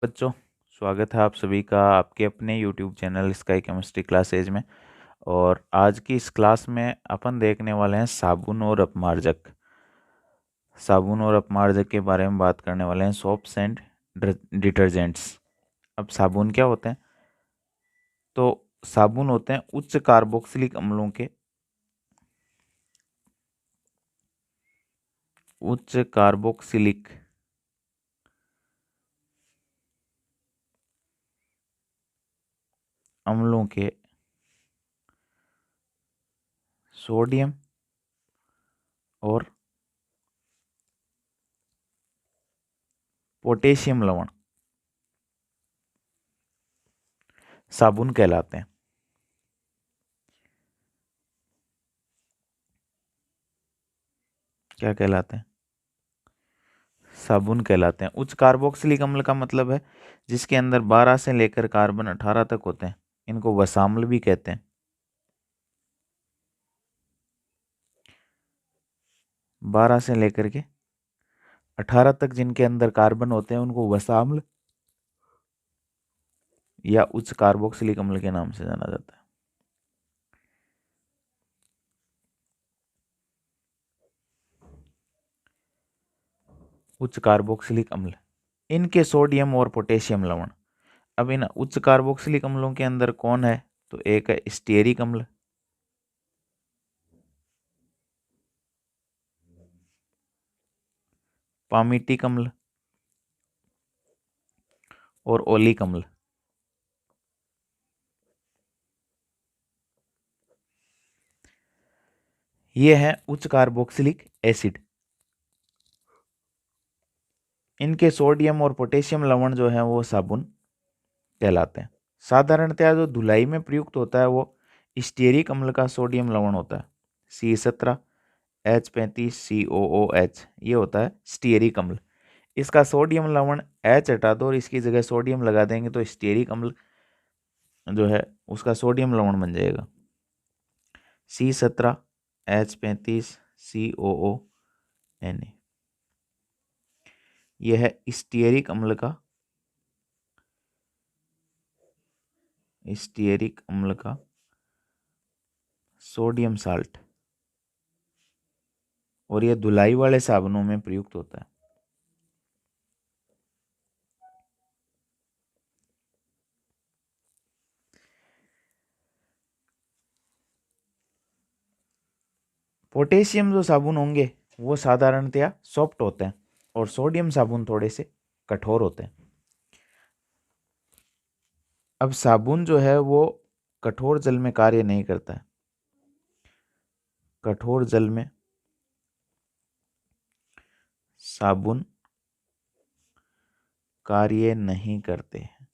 बच्चों, स्वागत है आप सभी का आपके अपने YouTube channel sky chemistry classes में। और आज की इस क्लास में अपन देखने वाले हैं साबुन और अपमार्जक। साबुन और अपमार्जक के बारे में बात करने वाले हैं, सोप्स एंड डिटर्जेंट्स। अब साबुन क्या होते हैं? तो साबुन होते हैं उच्च कार्बोक्सिलिक अम्लों के उच्च कार्बोक्सिलिक अम्लों के सोडियम और पोटेशियम लवण साबुन कहलाते हैं। क्या कहलाते हैं? साबुन कहलाते हैं। उच्च कार्बोक्सिलिक अम्ल का मतलब है जिसके अंदर 12 से लेकर कार्बन 18 तक होते हैं। इनको वसाम्ल भी कहते हैं। 12 से लेकर के 18 तक जिनके अंदर कार्बन होते हैं उनको वसाम्ल या उच्च कार्बोक्सिलिक अम्ल के नाम से जाना जाता है। उच्च कार्बोक्सिलिक अम्ल, इनके सोडियम और पोटेशियम लवण। अब इन उच्च कार्बोक्सिलिक अम्लों के अंदर कौन है? तो एक है स्टीयरिक अम्ल, पामीटिक अम्ल और ओलिक अम्ल। ये है उच्च कार्बोक्सिलिक एसिड। इनके सोडियम और पोटेशियम लवण जो है वो साबुन कहलाते हैं। साधारणतया जो धुलाई में प्रयुक्त होता है वो स्टीयरिक अम्ल का सोडियम लवण होता है, C17H35COOH। ये होता है स्टीयरिक अम्ल। इसका सोडियम लवण H हटा दो और इसकी जगह सोडियम लगा देंगे तो स्टीयरिक अम्ल जो है उसका सोडियम लवण बन जाएगा C17H35COONA। यह है स्टीयरिक अम्ल का सोडियम साल्ट, और यह धुलाई वाले साबुनों में प्रयुक्त होता है। पोटेशियम जो साबुन होंगे वो साधारणतया सॉफ्ट होते हैं और सोडियम साबुन थोड़े से कठोर होते हैं। अब साबुन जो है वो कठोर जल में कार्य नहीं करता है। कठोर जल में साबुन कार्य नहीं करते हैं।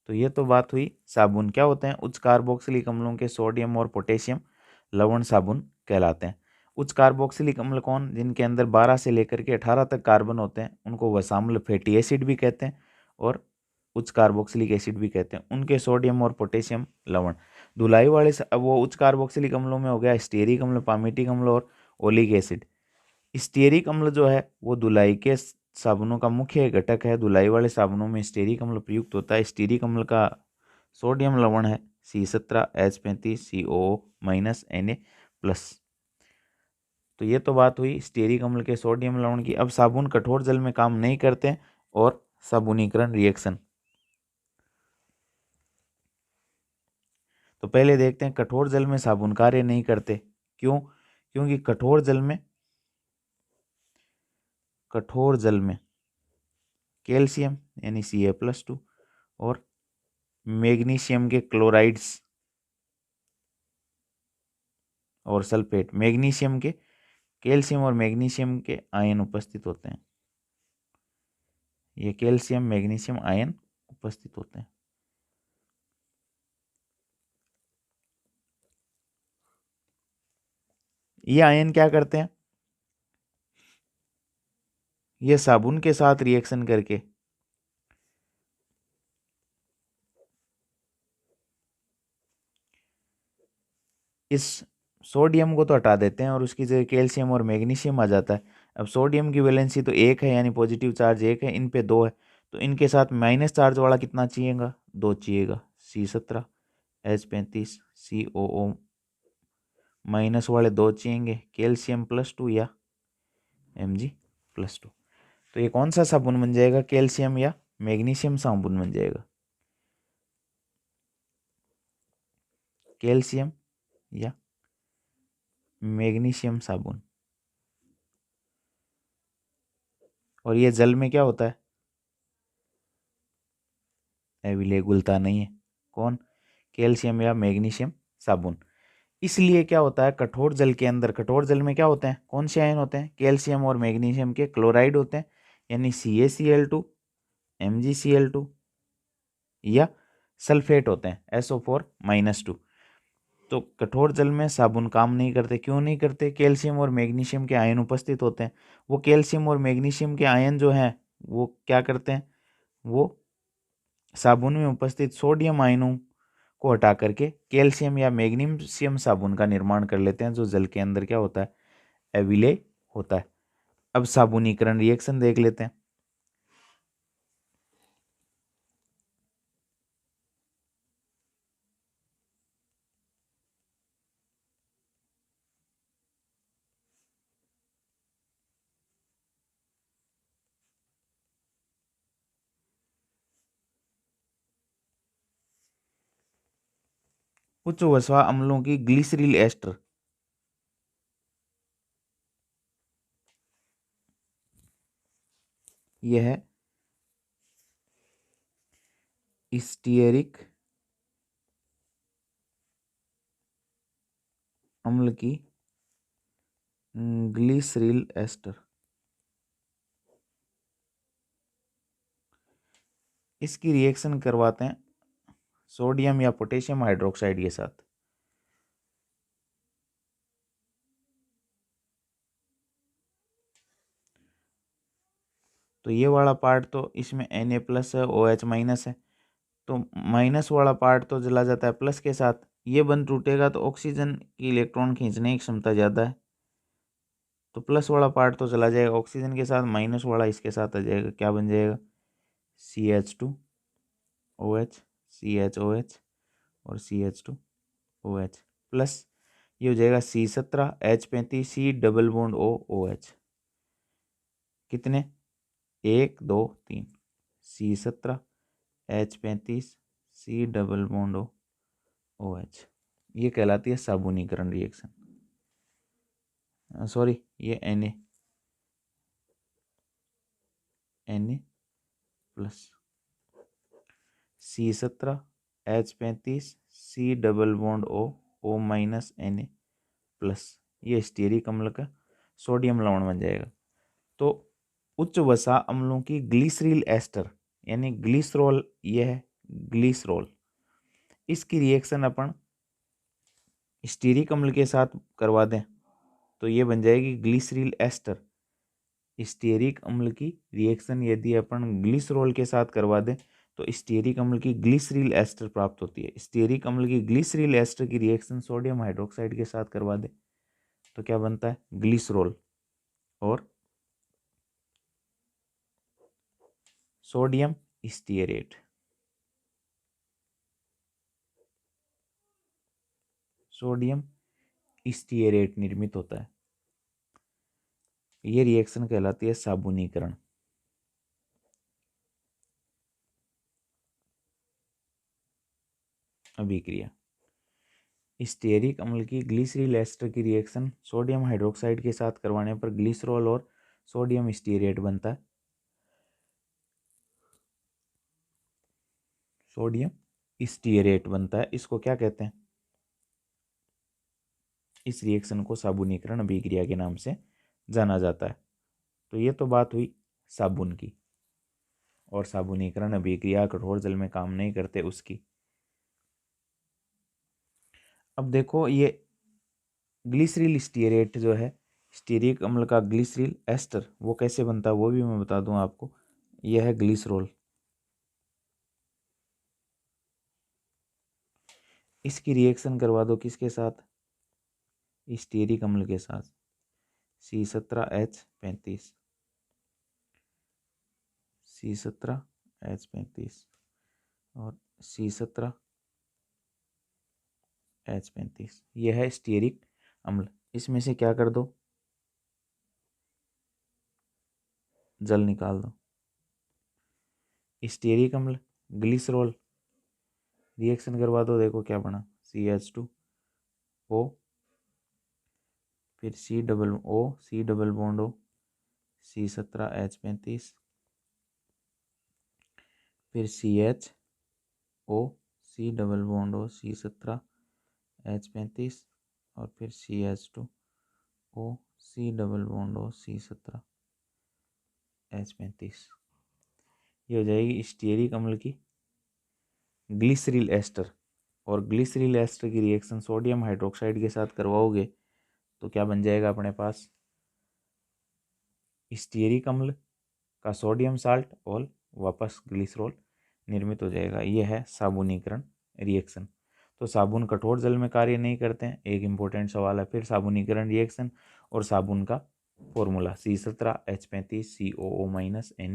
तो ये तो बात हुई साबुन क्या होते हैं। उच्च कार्बोक्सिलिक अम्लों के सोडियम और पोटेशियम लवण साबुन कहलाते हैं। उच्च कार्बोक्सिलिक अम्ल कौन? जिनके अंदर 12 से लेकर के 18 तक कार्बन होते हैं उनको वसाम्ल फैटी एसिड भी कहते हैं और उच्च कार्बोक्सिलिक एसिड भी कहते हैं। उनके सोडियम और पोटेशियम लवण धुलाई वाले वो उच्च कार्बोक्सिलिक अम्लों में हो गया स्टीयरिक अम्ल, पामीटिक अम्ल और ओलिक एसिड। स्टीयरिक अम्ल जो है वो धुलाई के साबुनों का मुख्य घटक है। धुलाई वाले साबुनों में स्टीयरिक अम्ल प्रयुक्त होता है। स्टीयरिक अम्ल का सोडियम लवण है C17H35COO-Na+। तो ये तो बात हुई स्टीयरिक अम्ल के सोडियम लवण की। अब साबुन कठोर जल में काम नहीं करते और साबुनीकरण रिएक्शन। तो पहले देखते हैं कठोर जल में साबुन कार्य नहीं करते। क्यों? क्योंकि कठोर जल में कैल्शियम यानी Ca+2 और मैग्नीशियम के क्लोराइड्स और सल्फेट, मैग्नीशियम के कैल्शियम और मैग्नीशियम के आयन उपस्थित होते हैं। ये कैल्शियम मैग्नीशियम आयन उपस्थित होते हैं। ये आयन क्या करते हैं? ये साबुन के साथ रिएक्शन करके इस सोडियम को तो हटा देते हैं और उसकी जगह कैल्शियम और मैग्नीशियम आ जाता है। अब सोडियम की वैलेंसी तो 1 है, यानी पॉजिटिव चार्ज 1 है, इन पे 2 है, तो इनके साथ माइनस चार्ज वाला कितना चाहिएगा, 2 चाहिएगा, C17H35 COO माइनस वाले 2 चाहिएंगे, कैल्शियम +2 या Mg+2। तो ये कौन सा साबुन बन जाएगा, कैल्शियम या मैग्नीशियम साबुन बन जाएगा, कैल्शियम या मैग्नीशियम साबुन। और ये जल में क्या होता है, एविले घुलता नहीं है, कौन, कैल्शियम या मैग्नीशियम साबुन। इसलिए क्या होता है, कठोर जल के अंदर, कठोर जल में क्या होते हैं, कौन से आयन होते हैं, कैल्शियम और मैग्नीशियम के क्लोराइड होते हैं, यानी CaCl2 MgCl2 या सल्फेट होते हैं SO4-2। तो कठोर जल में साबुन काम नहीं करते, क्यों नहीं करते, कैल्शियम और मैग्नीशियम के आयन उपस्थित होते हैं। वो कैल्शियम और मैग्नीशियम के आयन जो हैं वो क्या करते हैं, वो साबुन में उपस्थित सोडियम आयनों को हटा करके कैल्शियम या मैग्नीशियम साबुन का निर्माण कर लेते हैं, जो जल के अंदर क्या होता है, एविले होता है। अब साबुनीकरण रिएक्शन देख लेते हैं। उच्च वसा अम्लों की ग्लिसरील एस्टर, यह है स्टीयरिक अम्ल की ग्लिसरील एस्टर। इसकी रिएक्शन करवाते हैं सोडियम या पोटेशियम हाइड्रोक्साइड के साथ। तो ये वाला पार्ट तो इसमें Na+ है, OH- है, तो माइनस वाला पार्ट तो चला जाता है प्लस के साथ। ये बंद टूटेगा तो ऑक्सीजन की इलेक्ट्रॉन खींचने की क्षमता ज़्यादा है, तो प्लस वाला पार्ट तो चला जाएगा ऑक्सीजन के साथ, माइनस वाला इसके साथ आ जाएगा, क्या बन जाएगा, CH2OH CHOH और CH2OH प्लस ये हो जाएगा C17H35 C double bond OOH, कितने, 1 2 3, C17H35 C double bond OH, ये कहलाती है साबुनीकरण रिएक्शन। सॉरी, ये Na+ C17H35 C double bond O- Na+, ये स्टीयरिक अम्ल का सोडियम लवण बन जाएगा। तो उच्च वसा अम्लों की ग्लिसरील एस्टर यानी ग्लिसरॉल, यह है ग्लिसरॉल, इसकी रिएक्शन अपन स्टीयरिक अम्ल के साथ करवा दें तो ये बन जाएगी ग्लिसरील एस्टर। स्टीयरिक अम्ल की रिएक्शन यदि अपन ग्लिसरॉल के साथ करवा दें तो स्टीयरिक अम्ल की ग्लिसरील एस्टर प्राप्त होती है। स्टीयरिक अम्ल की ग्लिसरील एस्टर की रिएक्शन सोडियम हाइड्रोक्साइड के साथ करवा दें तो क्या बनता है, ग्लिसरॉल और सोडियम स्टीयरेट। सोडियम स्टीयरेट निर्मित होता है। ये रिएक्शन कहलाती है साबुनीकरण। अभिक्रिया, स्टीयरिक अम्ल की ग्लिसरील एस्टर की रिएक्शन सोडियम हाइड्रोक्साइड के साथ करवाने पर ग्लिसरॉल और सोडियम स्टीयरेट बनता है। सोडियम स्टीयरेट बनता है, इसको क्या कहते हैं, इस रिएक्शन को साबुनीकरण अभिक्रिया के नाम से जाना जाता है। तो ये तो बात हुई साबुन की, और साबुनीकरण अभिक्रिया कठोर जल में काम नहीं करते उसकी। अब देखो ये ग्लिसरील स्टीयरेट जो है, स्टीयरिक अम्ल का ग्लिसरील एस्टर, वो कैसे बनता है वो भी मैं बता दूं आपको। यह है ग्लिसरॉल, इसकी रिएक्शन करवा दो किसके साथ, स्टीयरिक अम्ल के साथ C17H35, C17H35 और C17H35, यह है स्टीयरिक अम्ल। इसमें से क्या कर दो, जल निकाल दो। स्टीयरिक अम्ल, ग्लिसरॉल, रिएक्शन करवा दो, देखो क्या बना, CH2O, फिर C double bond O, C17H35, फिर CHO, C double bond O, C17H35 और फिर CH2O, C double bond O, C17H35। ये हो जाएगी स्टीयरिक अम्ल की ग्लिसरील एस्टर। और ग्लिसरील एस्टर की रिएक्शन सोडियम हाइड्रोक्साइड के साथ करवाओगे तो क्या बन जाएगा अपने पास, स्टीयरिक अम्ल का सोडियम साल्ट और वापस ग्लिसरॉल निर्मित हो जाएगा। यह है साबुनीकरण रिएक्शन। तो साबुन कठोर जल में कार्य नहीं करते हैं, एक इम्पोर्टेंट सवाल है। फिर साबुनीकरण रिएक्शन और साबुन का फॉर्मूला C17H35COO- Na+।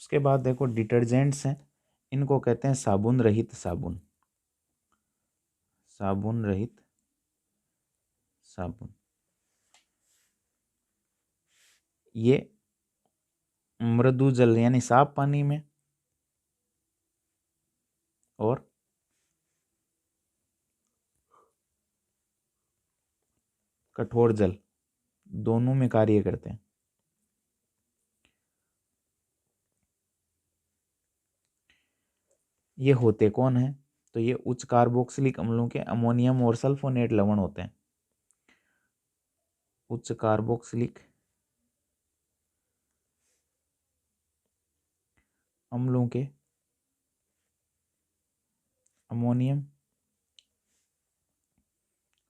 उसके बाद देखो डिटर्जेंट्स हैं, इनको कहते हैं साबुन रहित साबुन, साबुन रहित साबुन। ये मृदु जल यानी साफ पानी में और कठोर जल दोनों में कार्य करते हैं। ये होते कौन है, तो ये उच्च कार्बोक्सिलिक अम्लों के अमोनियम और सल्फोनेट लवण होते हैं। उच्च कार्बोक्सिलिक अम्लों के अमोनियम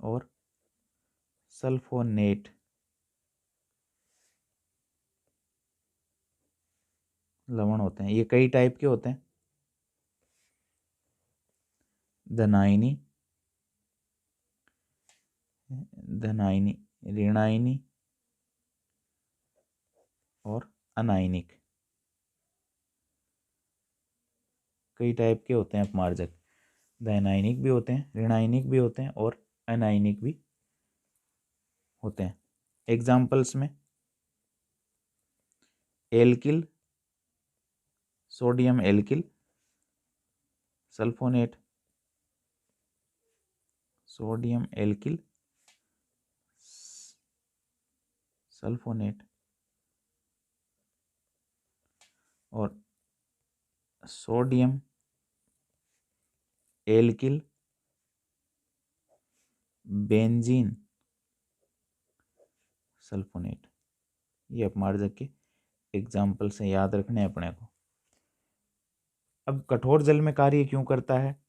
और सल्फोनेट लवण होते हैं। ये कई टाइप के होते हैं, धनायनी, ऋणायनी और अनायनिक, कई टाइप के होते हैं अपमार्जक। धनायनिक भी होते हैं, ऋणायनिक भी होते हैं और अनायनिक भी होते हैं। एग्जाम्पल्स में alkyl, sodium alkyl sulphonate, sodium alkyl sulphonate और सोडियम एल्किल बेंजीन सल्फोनेट। ये अपमार्जक के एग्जाम्पल से याद रखने अपने को। अब कठोर जल में कार्य क्यों करता है,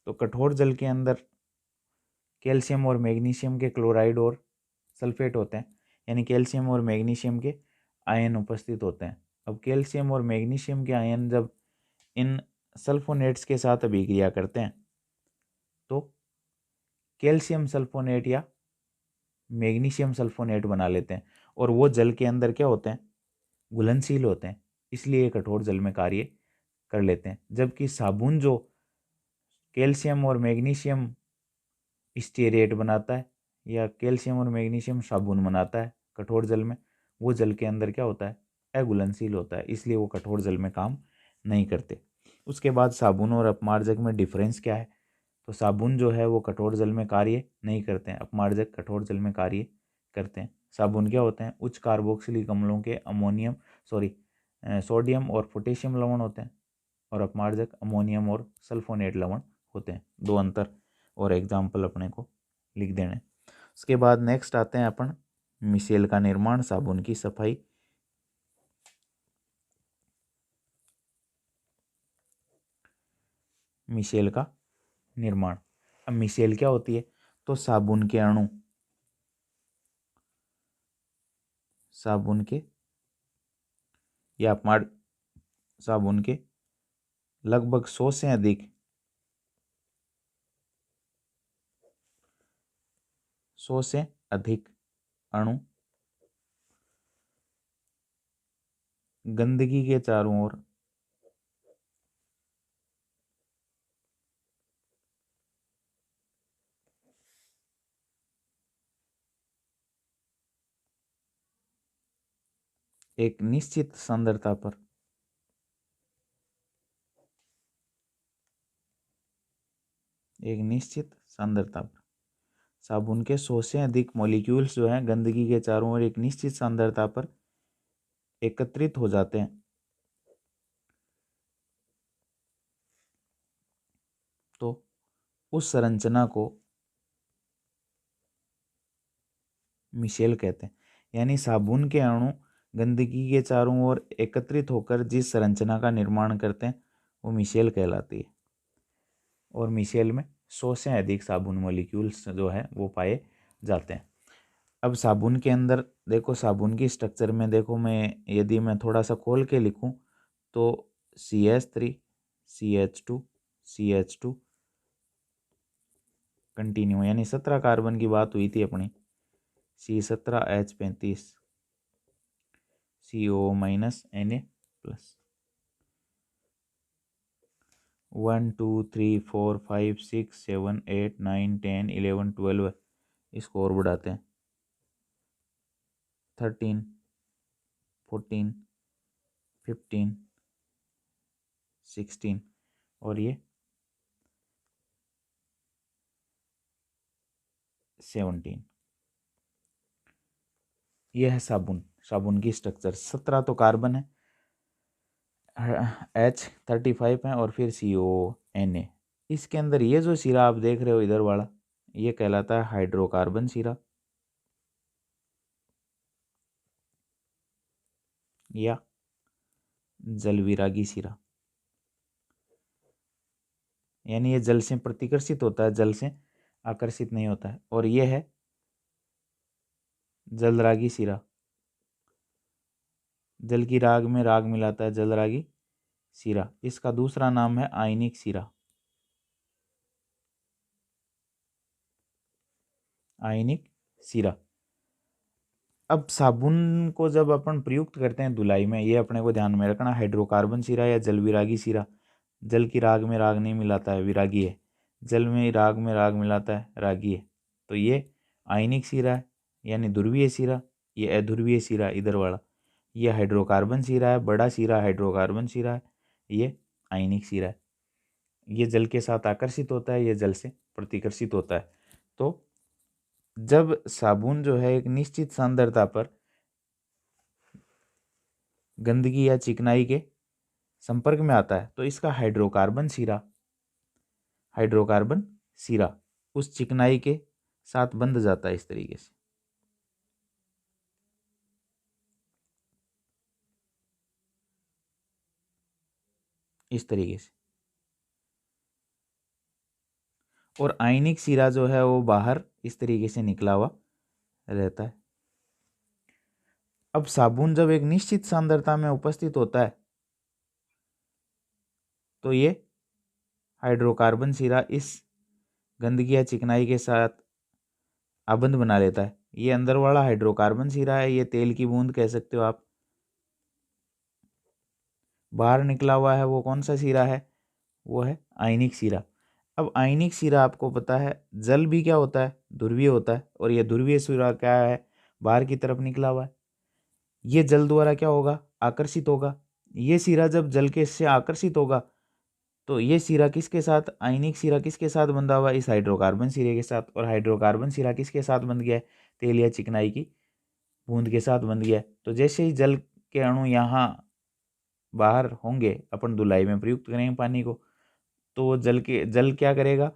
तो कठोर जल के अंदर कैल्शियम और मैग्नीशियम के क्लोराइड और सल्फेट होते हैं, यानी कैल्शियम और मैग्नीशियम के आयन उपस्थित होते हैं। अब कैल्शियम और मैग्नीशियम के आयन जब इन सल्फोनेट्स के साथ अभिक्रिया करते हैं तो कैल्शियम सल्फोनेट या मैग्नीशियम सल्फोनेट बना लेते हैं, और वो जल के अंदर क्या होते हैं, घुलनशील होते हैं, इसलिए कठोर जल में कार्य कर लेते हैं। जबकि साबुन जो कैल्शियम और मैग्नीशियम स्टीरेट बनाता है या कैल्शियम और मैग्नीशियम साबुन बनाता है कठोर जल में, वो जल के अंदर क्या होता है, अघुलनशील होता है, इसलिए वो कठोर जल में काम नहीं करते। उसके बाद साबुन और अपमार्जक में डिफरेंस क्या है, तो साबुन जो है वो कठोर जल में कार्य नहीं करते हैं, अपमार्जक कठोर जल में कार्य करते हैं। साबुन क्या होते हैं, उच्च कार्बोक्सिलिक अम्लों के सोडियम और पोटेशियम लवण होते हैं, और अपमार्जक अमोनियम और सल्फोनेट लवण होते हैं। दो अंतर और एग्जाम्पल अपने को लिख देने। उसके बाद नेक्स्ट आते हैं अपन मिसेल का निर्माण, साबुन की सफाई। मिसेल का निर्माण, अब मिसेल क्या होती है, तो साबुन के अणु, साबुन के या अपमार्ज साबुन के लगभग 100 से अधिक 100 से अधिक अणु गंदगी के चारों ओर एक निश्चित सांद्रता पर साबुन के 100 से अधिक मॉलिक्यूल्स जो हैं गंदगी के चारों ओर एक निश्चित सांद्रता पर एकत्रित हो जाते हैं, तो उस संरचना को मिशेल कहते हैं। यानी साबुन के अणु गंदगी के चारों ओर एकत्रित होकर जिस संरचना का निर्माण करते हैं वो मिशेल कहलाती है। और मिशेल में 100 से अधिक साबुन मॉलिक्यूल्स जो है वो पाए जाते हैं। अब साबुन के अंदर देखो, साबुन की स्ट्रक्चर में देखो, यदि मैं थोड़ा सा खोल के लिखूं तो CH3 CH2 CH2 कंटिन्यू, यानी 17 कार्बन की बात हुई थी अपनी, C17H35 CO- Na+, 1 2 3 4 5 6 7 8 9 10 11 12, इसको और बढ़ाते हैं 13 14 15 16 और ये 17। यह है साबुन की स्ट्रक्चर। 17 तो कार्बन है, H35 है और फिर CONA। इसके अंदर ये जो सिरा आप देख रहे हो इधर वाला, ये कहलाता है हाइड्रोकार्बन सिरा या जलविरागी सिरा। यानी ये जल से प्रतिकर्षित होता है, जल से आकर्षित नहीं होता है। और ये है जलरागी सिरा, जल की राग में राग मिलाता है, जलरागी सिरा। इसका दूसरा नाम है आयनिक सिरा। आयनिक सिरा। अब साबुन को जब अपन प्रयुक्त करते हैं धुलाई में, ये अपने को ध्यान में रखना, हाइड्रोकार्बन सिरा या जल विरागी सिरा, जल की राग में राग नहीं मिलाता है, विरागी है। जल में राग मिलाता है, रागी है। तो ये आयनिक सिरा है, यानी ध्रुवीय सिरा। ये अध्रुवीय सिरा इधर वाला, ये हाइड्रोकार्बन सिरा है, बड़ा सिरा हाइड्रोकार्बन सिरा है, ये आयनिक सिरा है। ये जल के साथ आकर्षित होता है, ये जल से प्रतिकर्षित होता है। तो जब साबुन जो है एक निश्चित सांद्रता पर गंदगी या चिकनाई के संपर्क में आता है तो इसका हाइड्रोकार्बन सिरा उस चिकनाई के साथ बंध जाता है, इस तरीके से। इस तरीके से। और आयनिक सिरा जो है वो बाहर इस तरीके से निकला हुआ रहता है। अब साबुन जब एक निश्चित सांद्रता में उपस्थित होता है तो ये हाइड्रोकार्बन सिरा इस गंदगी या चिकनाई के साथ आबंध बना लेता है। ये अंदर वाला हाइड्रोकार्बन सिरा है, ये तेल की बूंद कह सकते हो आप। बाहर निकला हुआ है वो कौन सा सिरा है, वो है आयनिक सिरा। अब आयनिक सिरा आपको पता है जल भी क्या होता है, ध्रुवीय होता है। और ये ध्रुवीय सिरा क्या है, बाहर की तरफ निकला हुआ है। ये जल द्वारा क्या होगा, आकर्षित होगा। ये सिरा जब जल के से आकर्षित होगा तो ये सिरा किसके साथ, आयनिक सिरा किसके साथ बंधा हुआ है, इस हाइड्रोकार्बन सिरे के साथ। और हाइड्रोकार्बन सिरा किसके साथ बंध गया है, तेल या चिकनाई की बूंद के साथ बंध गया है। तो जैसे ही जल के अणु यहाँ बाहर होंगे, अपन धुलाई में प्रयुक्त करेंगे पानी को, तो जल क्या करेगा,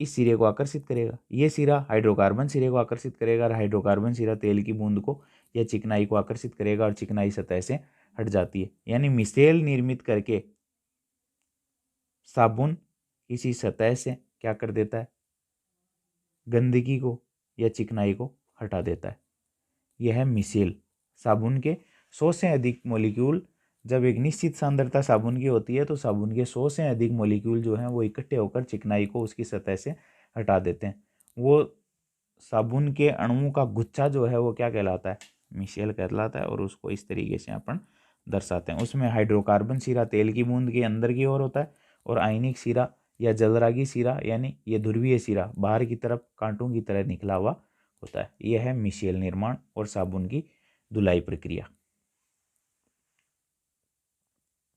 इस सिरे को आकर्षित करेगा। ये सिरा हाइड्रोकार्बन सिरे को आकर्षित करेगा और हाइड्रोकार्बन सिरा तेल की बूंद को या चिकनाई को आकर्षित करेगा और चिकनाई सतह से हट जाती है। यानी मिसेल निर्मित करके साबुन किसी सतह से क्या कर देता है, गंदगी को या चिकनाई को हटा देता है। यह है मिसेल। साबुन के 100 से अधिक मॉलिक्यूल, जब एक निश्चित सांद्रता साबुन की होती है तो साबुन के 100 से अधिक मॉलिक्यूल जो हैं वो इकट्ठे होकर चिकनाई को उसकी सतह से हटा देते हैं। वो साबुन के अणुओं का गुच्छा जो है वो क्या कहलाता है, मिशेल कहलाता है। और उसको इस तरीके से अपन दर्शाते हैं। उसमें हाइड्रोकार्बन सिरा तेल की बूंद के अंदर की ओर होता है, और आयनिक सिरा या जलरागी सिरा यानी ये ध्रुवीय सिरा बाहर की तरफ कांटों की तरह निकला हुआ होता है। यह है मिशेल निर्माण और साबुन की धुलाई प्रक्रिया।